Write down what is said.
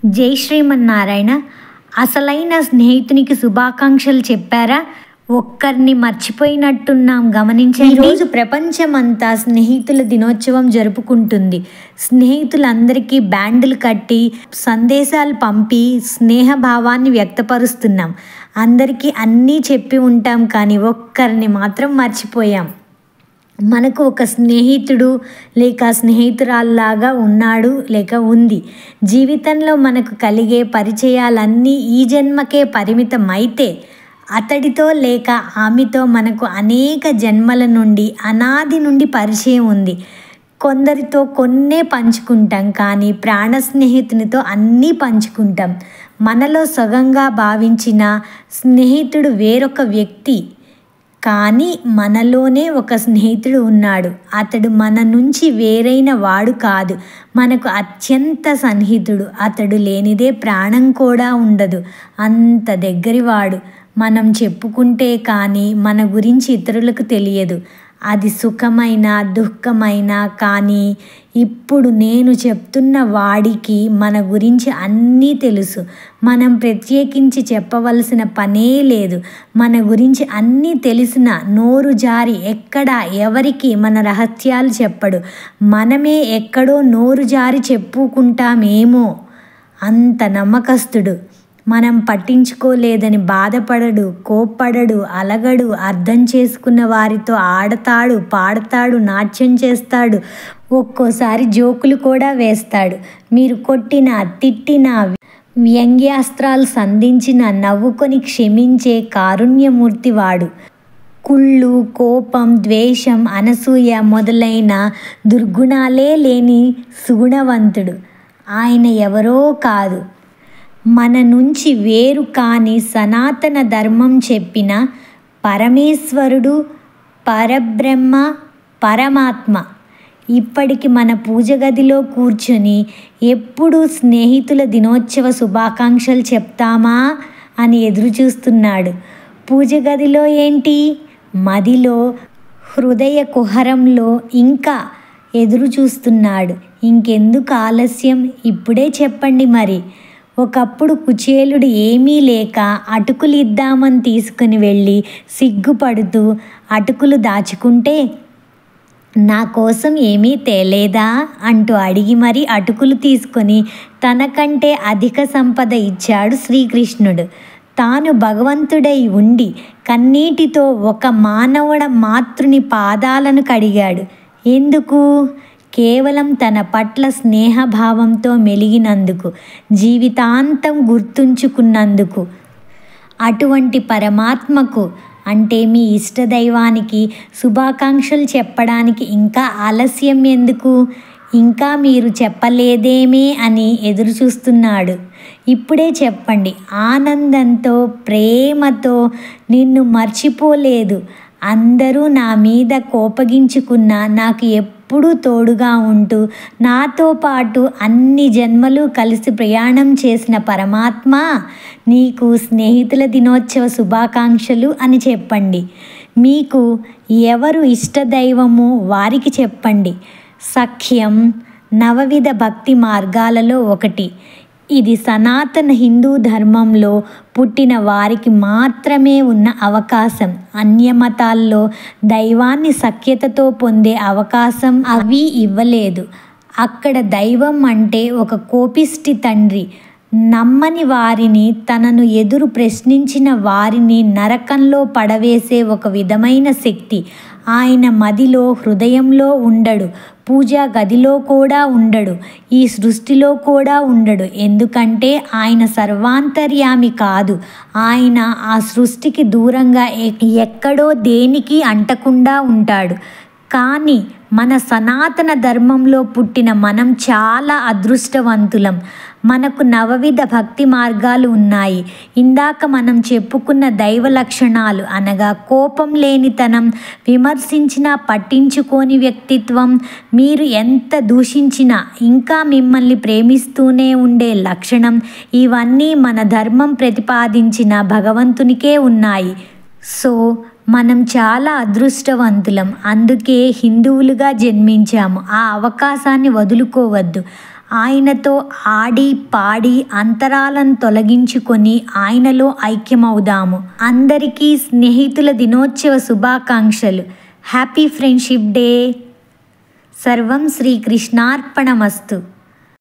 జై శ్రీమన్నారాయణ. అసలైన స్నేహితునికి శుభాకాంక్షలు చెప్పారా? ఒక్కరిని మర్చిపోయినట్టున్నాం గమనించండి. ఈరోజు ప్రపంచమంతా స్నేహితుల దినోత్సవం జరుపుకుంటుంది. స్నేహితులందరికీ బ్యాండ్లు కట్టి సందేశాలు పంపి స్నేహభావాన్ని వ్యక్తపరుస్తున్నాం. అందరికీ అన్నీ చెప్పి ఉంటాం, కానీ ఒక్కరిని మాత్రం మర్చిపోయాం. మనకు ఒక స్నేహితుడు లేక స్నేహితురాల్లాగా ఉన్నాడు లేక ఉంది. జీవితంలో మనకు కలిగే పరిచయాలన్నీ ఈ జన్మకే పరిమితం అయితే అతడితో లేక ఆమెతో మనకు అనేక జన్మల నుండి అనాది నుండి పరిచయం ఉంది. కొందరితో కొన్నే పంచుకుంటాం, కానీ ప్రాణ స్నేహితునితో అన్నీ పంచుకుంటాం. మనలో సగంగా భావించిన స్నేహితుడు వేరొక వ్యక్తి, కానీ మనలోనే ఒక స్నేహితుడు ఉన్నాడు. అతడు మన నుంచి వేరైన వాడు కాదు, మనకు అత్యంత సన్నిహితుడు. అతడు లేనిదే ప్రాణం కూడా ఉండదు, అంత దగ్గరివాడు. మనం చెప్పుకుంటే కానీ మన గురించి ఇతరులకు తెలియదు. అది సుఖమైన దుఃఖమైన. కానీ ఇప్పుడు నేను చెప్తున్న వాడికి మన గురించి అన్నీ తెలుసు. మనం ప్రత్యేకించి చెప్పవలసిన పనే లేదు. మన గురించి అన్నీ తెలిసిన నోరు జారి ఎక్కడ ఎవరికి మన రహస్యాలు చెప్పడు. మనమే ఎక్కడో నోరు జారి చెప్పుకుంటామేమో. అంత నమ్మకస్తుడు. మనం పట్టించుకోలేదని బాధపడడు, కోప్పడడు, అలగడు. అర్థం చేసుకున్న వారితో ఆడతాడు, పాడతాడు, నాట్యం చేస్తాడు. ఒక్కోసారి జోకులు కూడా వేస్తాడు. మీరు కొట్టినా తిట్టినా వ్యంగ్యాస్త్రాలు సంధించిన నవ్వుకొని క్షమించే కారుణ్యమూర్తి వాడు. కుళ్ళు, కోపం, ద్వేషం, అనసూయ మొదలైన దుర్గుణాలే లేని సుగుణవంతుడు. ఆయన ఎవరో కాదు, మన నుంచి వేరు కాని సనాతన ధర్మం చెప్పిన పరమేశ్వరుడు, పరబ్రహ్మ, పరమాత్మ. ఇప్పటికి మన పూజ గదిలో కూర్చొని ఎప్పుడు స్నేహితుల దినోత్సవ శుభాకాంక్షలు చెప్తామా అని ఎదురు చూస్తున్నాడు. పూజ గదిలో ఏంటి, మదిలో, హృదయ కుహరంలో ఇంకా ఎదురు చూస్తున్నాడు. ఇంకెందుకు ఆలస్యం, ఇప్పుడే చెప్పండి మరి. ఒకప్పుడు కుచేలుడు ఏమీ లేక అటుకులు ఇద్దామని తీసుకుని వెళ్ళి సిగ్గుపడుతూ అటుకులు దాచుకుంటే, నా కోసం ఏమీ తేలేదా అంటూ అడిగి మరీ అటుకులు తీసుకొని తనకంటే అధిక సంపద ఇచ్చాడు శ్రీకృష్ణుడు. తాను భగవంతుడై ఉండి కన్నీటితో ఒక మానవుడ మాతృని పాదాలను కడిగాడు. ఎందుకు? కేవలం తన పట్ల స్నేహభావంతో మెలిగినందుకు, జీవితాంతం గుర్తుంచుకున్నందుకు. అటువంటి పరమాత్మకు అంటే మీ ఇష్టదైవానికి శుభాకాంక్షలు చెప్పడానికి ఇంకా ఆలస్యం ఎందుకు? ఇంకా మీరు చెప్పలేదేమే అని ఎదురు చూస్తున్నాడు. ఇప్పుడే చెప్పండి. ఆనందంతో, ప్రేమతో, నిన్ను మర్చిపోలేదు. అందరూ నా మీద కోపగించుకున్నా నాకు ఎప్పుడూ తోడుగా ఉంటూ నాతో పాటు అన్ని జన్మలు కలిసి ప్రయాణం చేసిన పరమాత్మ, నీకు స్నేహితుల దినోత్సవ శుభాకాంక్షలు అని చెప్పండి. మీకు ఎవరు ఇష్టదైవమో వారికి చెప్పండి. సఖ్యం నవవిధ భక్తి మార్గాలలో ఒకటి. ఇది సనాతన హిందూ ధర్మంలో పుట్టిన వారికి మాత్రమే ఉన్న అవకాశం. అన్య మతాల్లో దైవాన్ని సఖ్యతతో పొందే అవకాశం అవి ఇవ్వలేదు. అక్కడ దైవం అంటే ఒక కోపిష్టి తండ్రి, నమ్మని వారిని, తనను ఎదురు ప్రశ్నించిన వారిని నరకంలో పడవేసే ఒక విధమైన శక్తి. ఆయన మదిలో, హృదయంలో ఉండడు. పూజా గదిలో కూడా ఉండడు. ఈ సృష్టిలో కూడా ఉండడు. ఎందుకంటే ఆయన సర్వాంతర్యామి కాదు. ఆయన ఆ సృష్టికి దూరంగా ఎక్కడో దేనికి అంటకుండా ఉంటాడు. కానీ మన సనాతన ధర్మంలో పుట్టిన మనం చాలా అదృష్టవంతులం. మనకు నవవిధ భక్తి మార్గాలు ఉన్నాయి. ఇందాక మనం చెప్పుకున్న దైవ లక్షణాలు అనగా కోపం లేనితనం, విమర్శించినా పట్టించుకోని వ్యక్తిత్వం, మీరు ఎంత దూషించినా ఇంకా మిమ్మల్ని ప్రేమిస్తూనే ఉండే లక్షణం, ఇవన్నీ మన ధర్మం ప్రతిపాదించిన భగవంతునికే ఉన్నాయి. సో మనం చాలా అదృష్టవంతులం. అందుకే హిందువులుగా జన్మించాము. ఆ అవకాశాన్ని వదులుకోవద్దు. ఆయనతో ఆడి పాడి అంతరాలను తొలగించుకొని ఆయనలో ఐక్యమవుదాము. అందరికీ స్నేహితుల దినోత్సవ శుభాకాంక్షలు. Happy friendship day. సర్వం శ్రీకృష్ణార్పణమస్తు.